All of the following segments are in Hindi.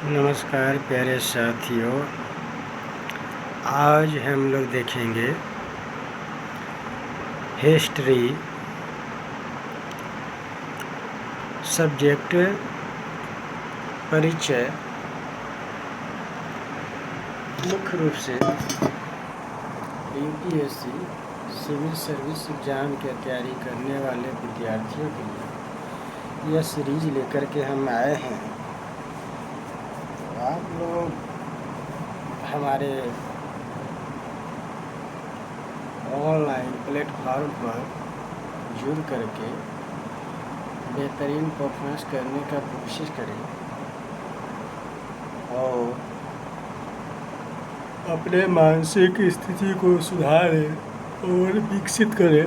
नमस्कार प्यारे साथियों, आज हम लोग देखेंगे हिस्ट्री सब्जेक्ट परिचय। मुख्य रूप से यूपीएससी सिविल सर्विस एग्ज़ाम की तैयारी करने वाले विद्यार्थियों के लिए यह सीरीज लेकर के हम आए हैं। आप लोग हमारे ऑनलाइन प्लेटफॉर्म पर जुड़ करके बेहतरीन परफॉर्मेंस करने का कोशिश करें और अपने मानसिक स्थिति को सुधारें और विकसित करें,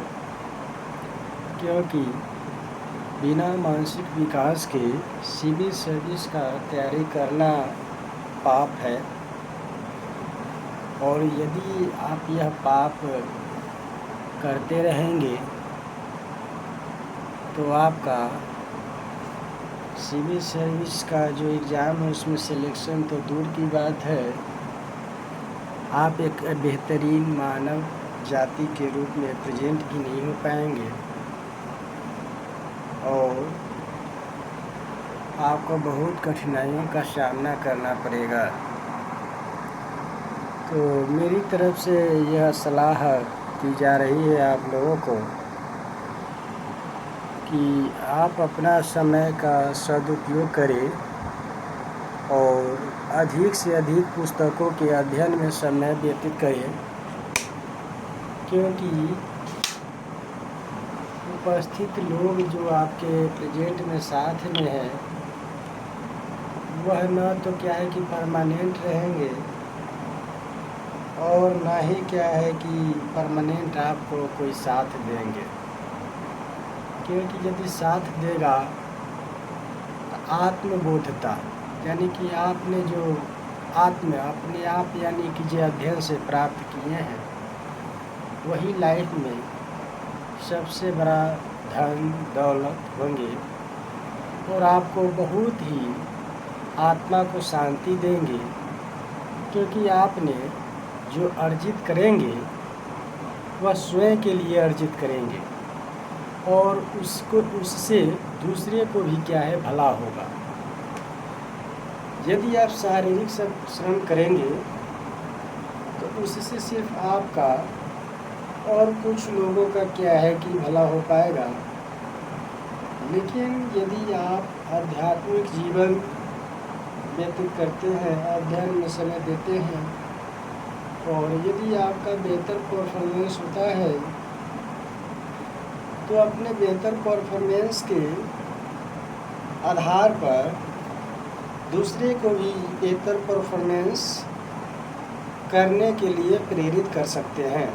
क्योंकि बिना मानसिक विकास के सिविल सर्विस का तैयारी करना पाप है। और यदि आप यह पाप करते रहेंगे तो आपका सिविल सर्विस का जो एग्ज़ाम है उसमें सिलेक्शन तो दूर की बात है, आप एक बेहतरीन मानव जाति के रूप में प्रेजेंट भी नहीं हो पाएंगे और आपको बहुत कठिनाइयों का सामना करना पड़ेगा। तो मेरी तरफ से यह सलाह दी जा रही है आप लोगों को कि आप अपना समय का सदुपयोग करें और अधिक से अधिक पुस्तकों के अध्ययन में समय व्यतीत करें, क्योंकि उपस्थित लोग जो आपके प्रेजेंट में साथ में हैं वह न तो क्या है कि परमानेंट रहेंगे और ना ही क्या है कि परमानेंट आपको कोई साथ देंगे। क्योंकि यदि साथ देगा तो आत्मबोधता यानी कि आपने जो अपने आप यानी कि जो अध्ययन से प्राप्त किए हैं वही लाइफ में सबसे बड़ा धन दौलत होंगे और आपको बहुत ही आत्मा को शांति देंगे, क्योंकि आपने जो अर्जित करेंगे वह स्वयं के लिए अर्जित करेंगे और उससे दूसरे को भी क्या है भला होगा। यदि आप शारीरिक श्रम करेंगे तो उससे सिर्फ आपका और कुछ लोगों का क्या है कि भला हो पाएगा, लेकिन यदि आप आध्यात्मिक जीवन व्यतीत करते हैं, अध्ययन में समय देते हैं और यदि आपका बेहतर परफॉर्मेंस होता है तो अपने बेहतर परफॉर्मेंस के आधार पर दूसरे को भी बेहतर परफॉर्मेंस करने के लिए प्रेरित कर सकते हैं।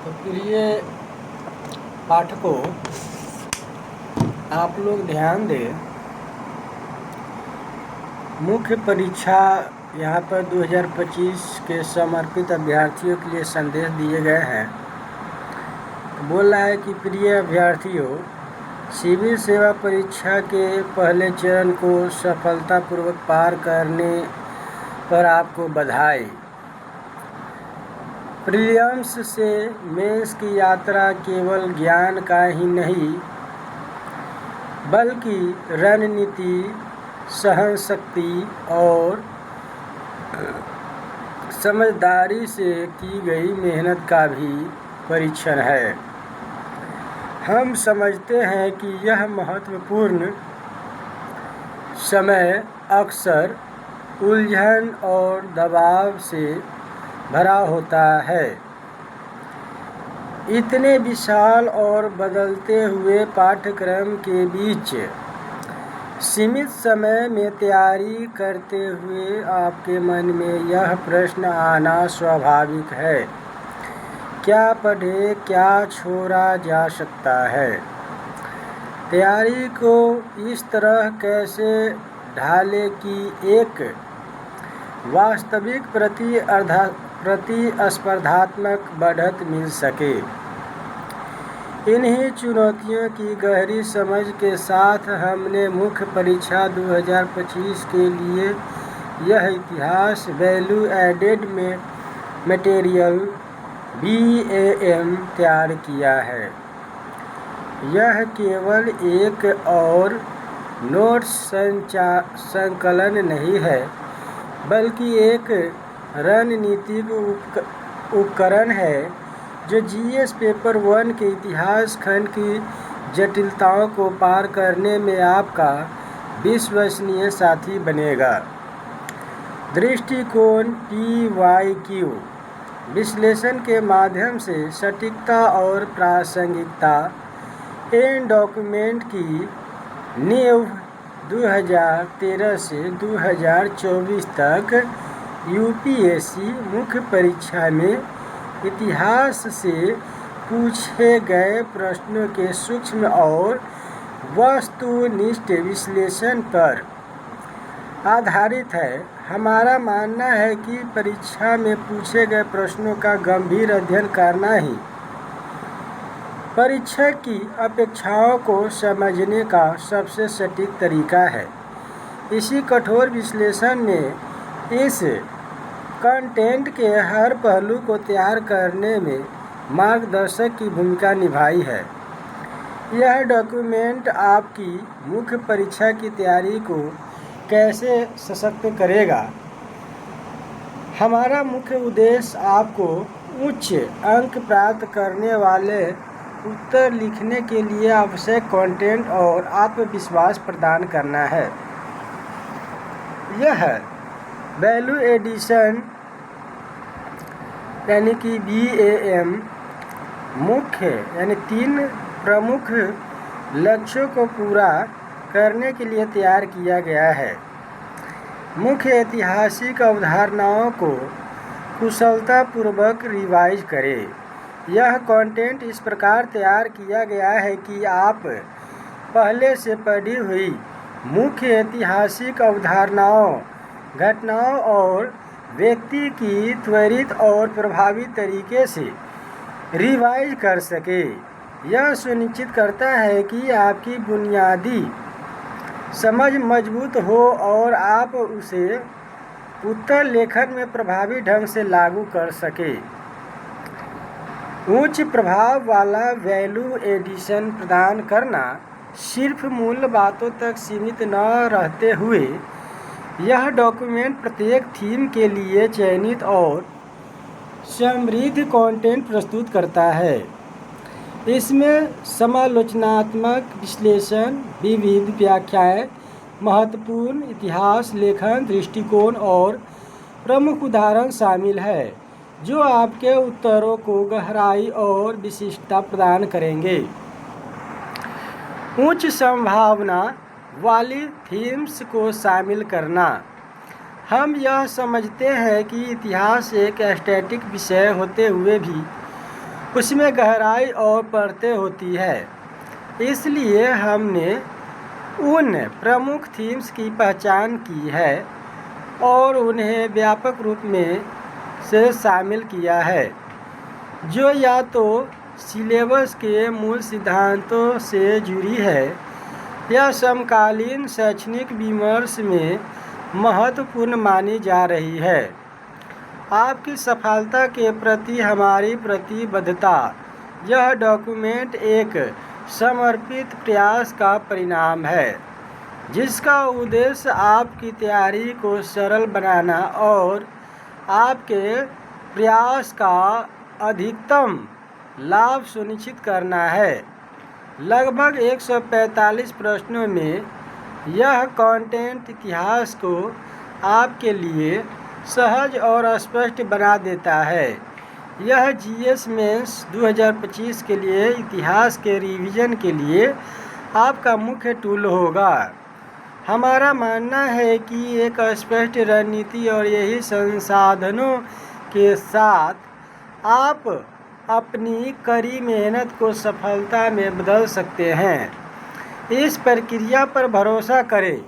तो प्रिय पाठकों, आप लोग ध्यान दें, मुख्य परीक्षा यहाँ पर 2025 के समर्पित अभ्यर्थियों के लिए संदेश दिए गए हैं। बोल रहा है कि प्रिय अभ्यर्थियों, सिविल सेवा परीक्षा के पहले चरण को सफलतापूर्वक पार करने पर आपको बधाई। प्रीलिम्स से मेंस की यात्रा केवल ज्ञान का ही नहीं बल्कि रणनीति, सहनशक्ति और समझदारी से की गई मेहनत का भी परीक्षण है। हम समझते हैं कि यह महत्वपूर्ण समय अक्सर उलझन और दबाव से भरा होता है। इतने विशाल और बदलते हुए पाठ्यक्रम के बीच सीमित समय में तैयारी करते हुए आपके मन में यह प्रश्न आना स्वाभाविक है, क्या पढ़े, क्या छोड़ा जा सकता है? तैयारी को इस तरह कैसे ढालें कि एक वास्तविक प्रतिस्पर्धात्मक बढ़त मिल सके। इन्हीं चुनौतियों की गहरी समझ के साथ हमने मुख्य परीक्षा 2025 के लिए यह इतिहास वैल्यू एडेड में मटेरियल BAM तैयार किया है। यह केवल एक और नोट्स संकलन नहीं है, बल्कि एक रणनीतिक उपकरण है जो GS पेपर 1 के इतिहास खंड की जटिलताओं को पार करने में आपका विश्वसनीय साथी बनेगा। दृष्टिकोण PYQ विश्लेषण के माध्यम से सटीकता और प्रासंगिकता। इन डॉक्यूमेंट की नींव 2013 से 2024 तक UPSC मुख्य परीक्षा में इतिहास से पूछे गए प्रश्नों के सूक्ष्म और वस्तुनिष्ठ विश्लेषण पर आधारित है। हमारा मानना है कि परीक्षा में पूछे गए प्रश्नों का गंभीर अध्ययन करना ही परीक्षक की अपेक्षाओं को समझने का सबसे सटीक तरीका है। इसी कठोर विश्लेषण ने इस कंटेंट के हर पहलू को तैयार करने में मार्गदर्शक की भूमिका निभाई है। यह डॉक्यूमेंट आपकी मुख्य परीक्षा की तैयारी को कैसे सशक्त करेगा? हमारा मुख्य उद्देश्य आपको उच्च अंक प्राप्त करने वाले उत्तर लिखने के लिए आवश्यक कंटेंट और आत्मविश्वास प्रदान करना है। यह वैल्यू एडिशन यानी कि BAM मुख्य 3 प्रमुख लक्ष्यों को पूरा करने के लिए तैयार किया गया है। मुख्य ऐतिहासिक अवधारणाओं को कुशलतापूर्वक रिवाइज करें। यह कंटेंट इस प्रकार तैयार किया गया है कि आप पहले से पढ़ी हुई मुख्य ऐतिहासिक अवधारणाओं, घटनाओं और व्यक्ति की त्वरित और प्रभावी तरीके से रिवाइज कर सके। यह सुनिश्चित करता है कि आपकी बुनियादी समझ मजबूत हो और आप उसे उत्तर लेखन में प्रभावी ढंग से लागू कर सके। उच्च प्रभाव वाला वैल्यू एडिशन प्रदान करना सिर्फ मूल बातों तक सीमित न रहते हुए यह डॉक्यूमेंट प्रत्येक थीम के लिए चयनित और समृद्ध कंटेंट प्रस्तुत करता है। इसमें समालोचनात्मक विश्लेषण, विविध व्याख्याएं, महत्वपूर्ण इतिहास लेखन दृष्टिकोण और प्रमुख उदाहरण शामिल है जो आपके उत्तरों को गहराई और विशिष्टता प्रदान करेंगे। उच्च संभावना वाली थीम्स को शामिल करना। हम यह समझते हैं कि इतिहास एक स्टैटिक विषय होते हुए भी उसमें गहराई और परतें होती है। इसलिए हमने उन प्रमुख थीम्स की पहचान की है और उन्हें व्यापक रूप में से शामिल किया है जो या तो सिलेबस के मूल सिद्धांतों से जुड़ी है या समकालीन शैक्षणिक विमर्श में महत्वपूर्ण मानी जा रही है। आपकी सफलता के प्रति हमारी प्रतिबद्धता। यह डॉक्यूमेंट एक समर्पित प्रयास का परिणाम है जिसका उद्देश्य आपकी तैयारी को सरल बनाना और आपके प्रयास का अधिकतम लाभ सुनिश्चित करना है। लगभग 145 प्रश्नों में यह कंटेंट इतिहास को आपके लिए सहज और स्पष्ट बना देता है। यह जीएस मेंस 2025 के लिए इतिहास के रिवीजन के लिए आपका मुख्य टूल होगा। हमारा मानना है कि एक स्पष्ट रणनीति और यही संसाधनों के साथ आप अपनी कड़ी मेहनत को सफलता में बदल सकते हैं। इस प्रक्रिया पर भरोसा करें,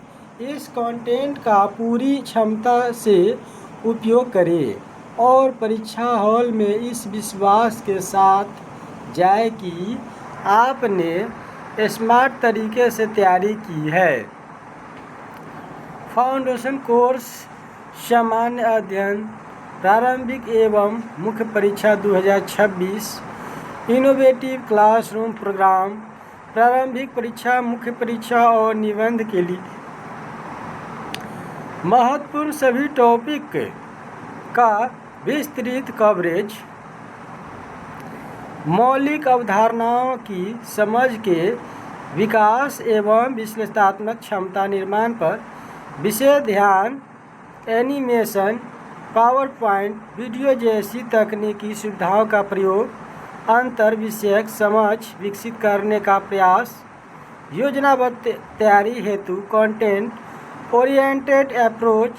इस कंटेंट का पूरी क्षमता से उपयोग करें और परीक्षा हॉल में इस विश्वास के साथ जाएं कि आपने स्मार्ट तरीके से तैयारी की है। फाउंडेशन कोर्स, सामान्य अध्ययन, प्रारंभिक एवं मुख्य परीक्षा 2026, इनोवेटिव क्लासरूम प्रोग्राम, प्रारंभिक परीक्षा, मुख्य परीक्षा और निबंध के लिए महत्वपूर्ण सभी टॉपिक का विस्तृत कवरेज, मौलिक अवधारणाओं की समझ के विकास एवं विश्लेषणात्मक क्षमता निर्माण पर विशेष ध्यान, एनिमेशन, पावर पॉइंट, वीडियो जैसी तकनीकी सुविधाओं का प्रयोग, अंतर विषयक समझ विकसित करने का प्रयास, योजनाबद्ध तैयारी हेतु कंटेंट ओरिएंटेड अप्रोच,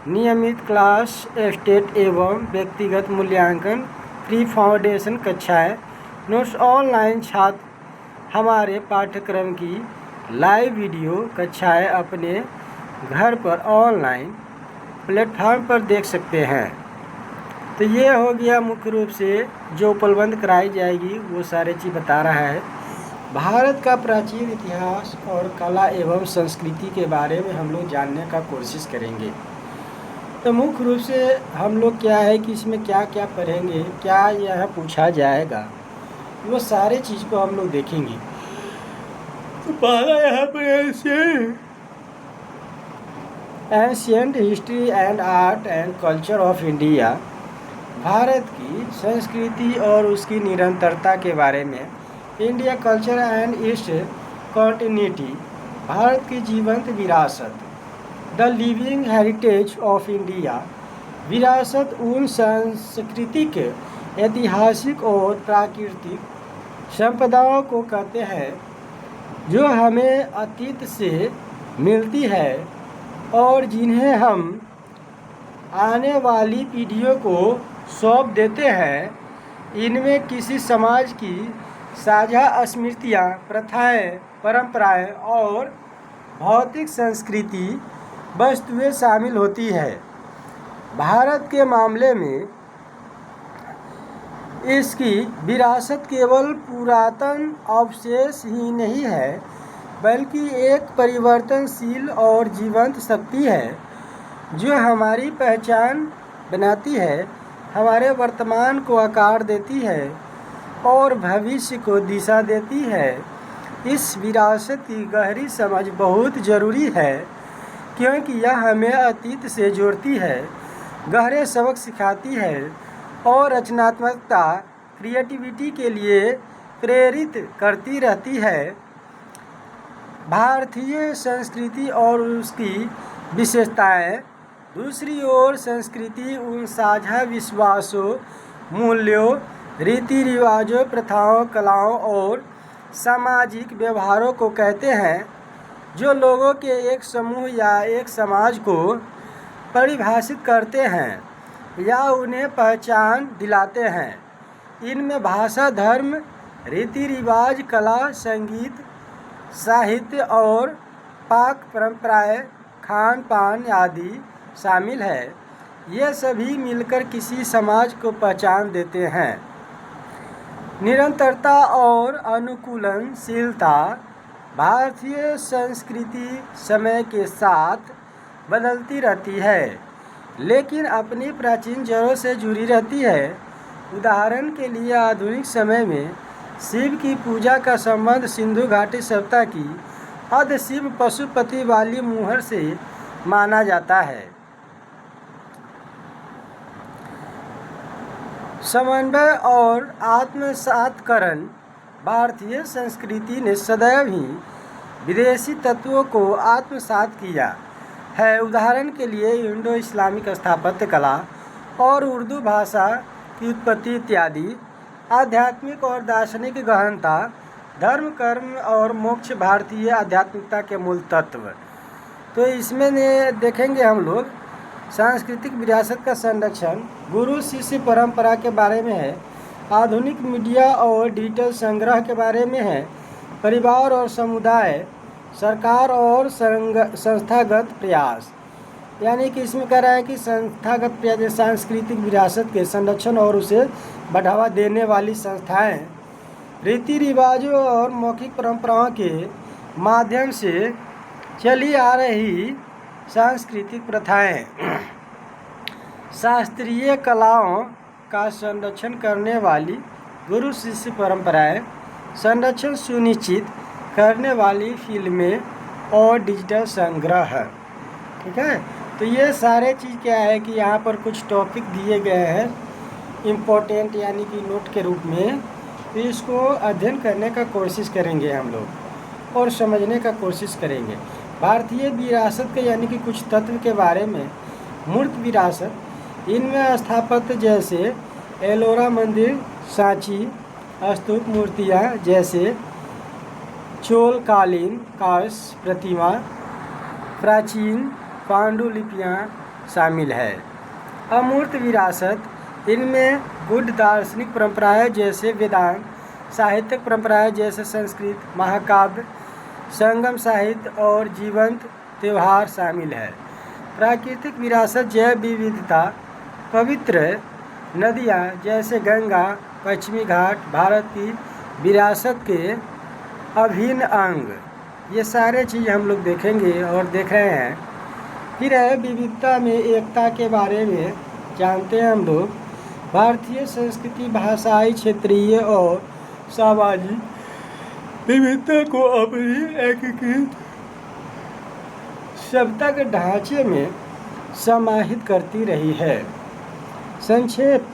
नियमित क्लास टेस्ट एवं व्यक्तिगत मूल्यांकन, फ्री फाउंडेशन कक्षाएं, नोट्स, ऑनलाइन छात्र हमारे पाठ्यक्रम की लाइव वीडियो कक्षाएं अपने घर पर ऑनलाइन प्लेटफॉर्म पर देख सकते हैं। तो ये हो गया मुख्य रूप से जो उपलब्ध कराई जाएगी वो सारे चीज़ बता रहा है। भारत का प्राचीन इतिहास और कला एवं संस्कृति के बारे में हम लोग जानने का कोशिश करेंगे। तो मुख्य रूप से हम लोग क्या है कि इसमें क्या क्या पढ़ेंगे, क्या यह पूछा जाएगा, वो सारे चीज़ को हम लोग देखेंगे। तो पहला यहाँ पर ancient history and art and culture of India, Bharat की संस्कृति और उसकी निरंतरता के बारे में। India culture and it's continuity, Bharat की जीवंत विरासत। The living heritage of India, विरासत उन सांस्कृतिक, ऐतिहासिक और प्राकृतिक संपदाओं को कहते हैं जो हमें अतीत से मिलती है और जिन्हें हम आने वाली पीढ़ियों को सौंप देते हैं। इनमें किसी समाज की साझा स्मृतियाँ, प्रथाएं, परंपराएं और भौतिक संस्कृति वस्तुएं शामिल होती है। भारत के मामले में इसकी विरासत केवल पुरातन अवशेष ही नहीं है बल्कि एक परिवर्तनशील और जीवंत शक्ति है जो हमारी पहचान बनाती है, हमारे वर्तमान को आकार देती है और भविष्य को दिशा देती है। इस विरासत की गहरी समझ बहुत ज़रूरी है क्योंकि यह हमें अतीत से जोड़ती है, गहरे सबक सिखाती है और रचनात्मकता, क्रिएटिविटी के लिए प्रेरित करती रहती है। भारतीय संस्कृति और उसकी विशेषताएं। दूसरी ओर संस्कृति उन साझा विश्वासों, मूल्यों, रीति रिवाजों, प्रथाओं, कलाओं और सामाजिक व्यवहारों को कहते हैं जो लोगों के एक समूह या एक समाज को परिभाषित करते हैं या उन्हें पहचान दिलाते हैं। इनमें भाषा, धर्म, रीति रिवाज, कला, संगीत, साहित्य और पाक परंपराएं, खान पान आदि शामिल है। ये सभी मिलकर किसी समाज को पहचान देते हैं। निरंतरता और अनुकूलनशीलता, भारतीय संस्कृति समय के साथ बदलती रहती है लेकिन अपनी प्राचीन जड़ों से जुड़ी रहती है। उदाहरण के लिए आधुनिक समय में शिव की पूजा का संबंध सिंधु घाटी सभ्यता की अध शिव पशुपति वाली मुहर से माना जाता है। समन्वय और आत्मसातकरण, भारतीय संस्कृति ने सदैव ही विदेशी तत्वों को आत्मसात किया है। उदाहरण के लिए इंडो इस्लामिक स्थापत्य कला और उर्दू भाषा की उत्पत्ति इत्यादि। आध्यात्मिक और दार्शनिक गहनता, धर्म, कर्म और मोक्ष भारतीय आध्यात्मिकता के मूल तत्व। तो इसमें देखेंगे हम लोग सांस्कृतिक विरासत का संरक्षण, गुरु शिष्य परंपरा के बारे में है। आधुनिक मीडिया और डिजिटल संग्रह के बारे में है। परिवार और समुदाय, सरकार और संस्थागत प्रयास, यानी कि इसमें कह रहा है कि संस्थागत प्रयास सांस्कृतिक विरासत के संरक्षण और उसे बढ़ावा देने वाली संस्थाएं, रीति रिवाजों और मौखिक परंपराओं के माध्यम से चली आ रही सांस्कृतिक प्रथाएं, शास्त्रीय कलाओं का संरक्षण करने वाली गुरु शिष्य परंपराएं, संरक्षण सुनिश्चित करने वाली फिल्में और डिजिटल संग्रह। ठीक है, तो ये सारे चीज़ क्या है कि यहाँ पर कुछ टॉपिक दिए गए हैं इम्पोर्टेंट, यानी कि नोट के रूप में। तो इसको अध्ययन करने का कोशिश करेंगे हम लोग और समझने का कोशिश करेंगे। भारतीय विरासत के यानी कि कुछ तत्व के बारे में। मूर्त विरासत, इनमें स्थापत्य जैसे एलोरा मंदिर, सांची स्तूप मूर्तियाँ जैसे चोलकालीन कांस प्रतिमा, प्राचीन पांडुलिपियाँ शामिल है। अमूर्त विरासत, इनमें गुढ़ दार्शनिक परंपराएं जैसे वेदांत, साहित्यिक परंपराएं जैसे संस्कृत महाकाव्य, संगम साहित्य और जीवंत त्यौहार शामिल है। प्राकृतिक विरासत, जैव विविधता, पवित्र नदियाँ जैसे गंगा, पश्चिमी घाट भारत की विरासत के अभिन्न अंग। ये सारे चीज़ हम लोग देखेंगे और देख रहे हैं। फिर है विविधता में एकता के बारे में जानते हैं हम लोग। भारतीय संस्कृति भाषाई, क्षेत्रीय और सामाजिक विविधता को अपनी एकीकृत सभ्यता के ढांचे में समाहित करती रही है। संक्षेप,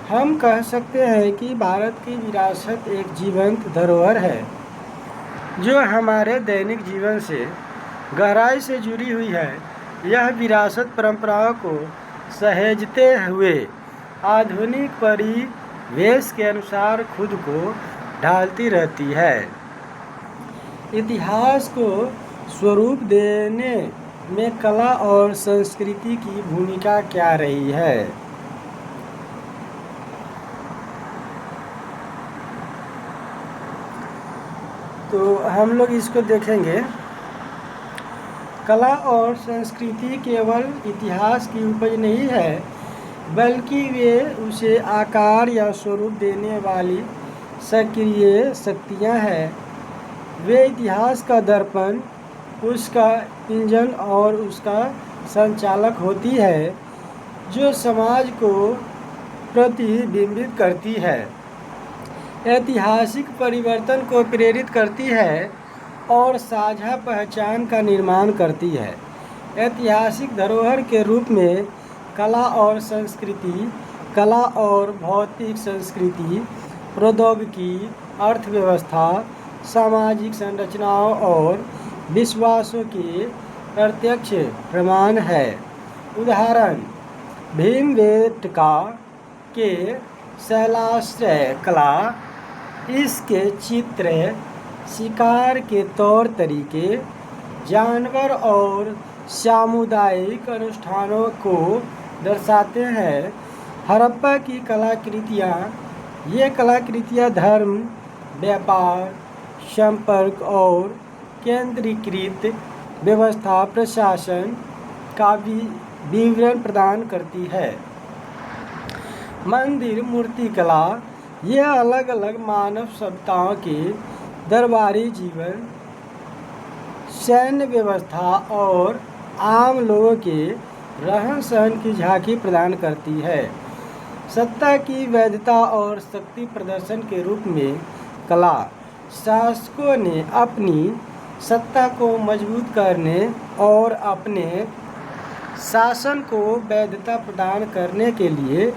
हम कह सकते हैं कि भारत की विरासत एक जीवंत धरोहर है जो हमारे दैनिक जीवन से गहराई से जुड़ी हुई है। यह विरासत परंपराओं को सहेजते हुए आधुनिक परिवेश के अनुसार खुद को ढालती रहती है। इतिहास को स्वरूप देने में कला और संस्कृति की भूमिका क्या रही है? तो हम लोग इसको देखेंगे। कला और संस्कृति केवल इतिहास की उपज नहीं है, बल्कि वे उसे आकार या स्वरूप देने वाली सक्रिय शक्तियाँ हैं। वे इतिहास का दर्पण, उसका इंजन और उसका संचालक होती है, जो समाज को प्रतिबिंबित करती है, ऐतिहासिक परिवर्तन को प्रेरित करती है और साझा पहचान का निर्माण करती है। ऐतिहासिक धरोहर के रूप में कला और संस्कृति, कला और भौतिक संस्कृति, प्रौद्योगिकी, अर्थव्यवस्था, सामाजिक संरचनाओं और विश्वासों के प्रत्यक्ष प्रमाण है। उदाहरण, भीमबेटका के शैलाश्रय कला, इसके चित्र, शिकार के तौर तरीके, जानवर और सामुदायिक अनुष्ठानों को दर्शाते हैं। हड़प्पा की कलाकृतियाँ, ये कलाकृतियाँ धर्म, व्यापार, संपर्क और केंद्रीकृत व्यवस्था प्रशासन का विवरण प्रदान करती है। मंदिर मूर्तिकला, यह अलग अलग मानव सभ्यताओं के दरबारी जीवन, सैन्य व्यवस्था और आम लोगों के रहन सहन की झांकी प्रदान करती है। सत्ता की वैधता और शक्ति प्रदर्शन के रूप में कला, शासकों ने अपनी सत्ता को मजबूत करने और अपने शासन को वैधता प्रदान करने के लिए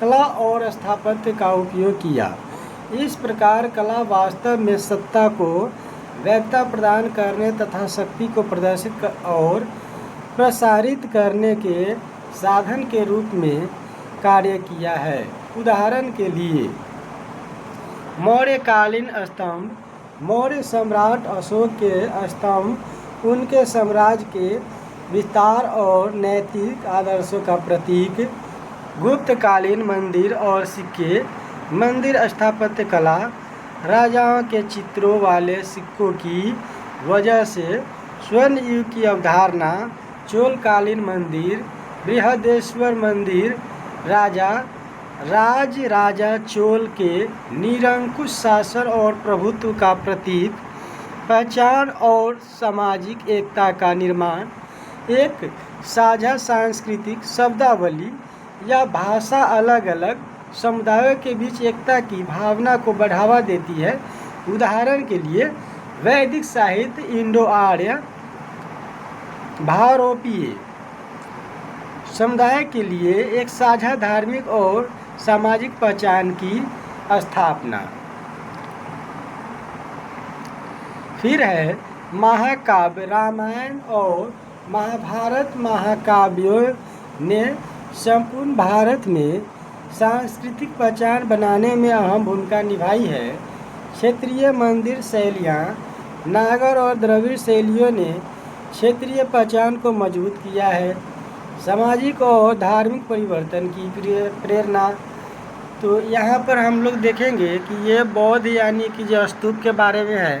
कला और स्थापत्य का उपयोग किया। इस प्रकार कला वास्तव में सत्ता को वैधता प्रदान करने तथा शक्ति को प्रदर्शित और प्रसारित करने के साधन के रूप में कार्य किया है। उदाहरण के लिए मौर्यकालीन स्तंभ, मौर्य सम्राट अशोक के स्तंभ उनके साम्राज्य के विस्तार और नैतिक आदर्शों का प्रतीक। गुप्तकालीन मंदिर और सिक्के, मंदिर स्थापत्य कला, राजाओं के चित्रों वाले सिक्कों की वजह से स्वर्ण युग की अवधारणा। चोलकालीन मंदिर, बृहदेश्वर मंदिर, राजा चोल के निरंकुश शासन और प्रभुत्व का प्रतीक। पहचान और सामाजिक एकता का निर्माण, एक साझा सांस्कृतिक शब्दावली या भाषा अलग अलग समुदायों के बीच एकता की भावना को बढ़ावा देती है। उदाहरण के लिए वैदिक साहित्य, इंडो आर्य भारोपीय समुदाय के लिए एक साझा धार्मिक और सामाजिक पहचान की स्थापना। फिर है महाकाव्य। रामायण और महाभारत महाकाव्यों ने संपूर्ण भारत में सांस्कृतिक पहचान बनाने में अहम भूमिका निभाई है। क्षेत्रीय मंदिर शैलियाँ, नागर और द्रविड़ शैलियों ने क्षेत्रीय पहचान को मजबूत किया है। सामाजिक और धार्मिक परिवर्तन की प्रेरणा, तो यहाँ पर हम लोग देखेंगे कि ये बौद्ध यानी कि जो स्तूप के बारे में है,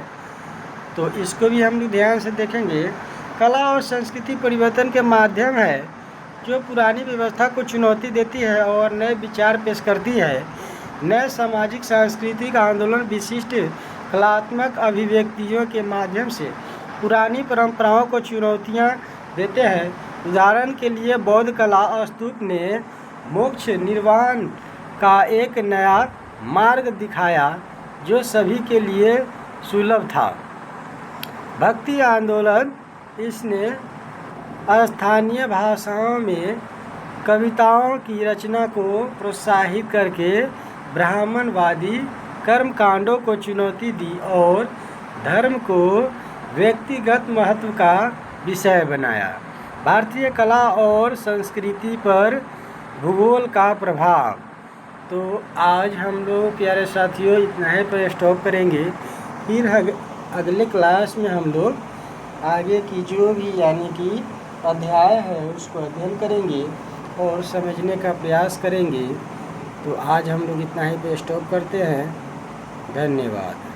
तो इसको भी हम लोग ध्यान से देखेंगे। कला और संस्कृति परिवर्तन के माध्यम है जो पुरानी व्यवस्था को चुनौती देती है और नए विचार पेश करती है। नए सामाजिक सांस्कृतिक आंदोलन विशिष्ट कलात्मक अभिव्यक्तियों के माध्यम से पुरानी परंपराओं को चुनौतियाँ देते हैं। उदाहरण के लिए बौद्ध कला स्तूप ने मोक्ष निर्वाण का एक नया मार्ग दिखाया जो सभी के लिए सुलभ था। भक्ति आंदोलन, इसने स्थानीय भाषाओं में कविताओं की रचना को प्रोत्साहित करके ब्राह्मणवादी कर्मकांडों को चुनौती दी और धर्म को व्यक्तिगत महत्व का विषय बनाया। भारतीय कला और संस्कृति पर भूगोल का प्रभाव। तो आज हम लोग प्यारे साथियों इतना ही पर स्टॉप करेंगे। फिर अगले क्लास में हम लोग आगे की जो भी यानी कि अध्याय है उसको अध्ययन करेंगे और समझने का प्रयास करेंगे। तो आज हम लोग इतना ही पे स्टॉप करते हैं। धन्यवाद।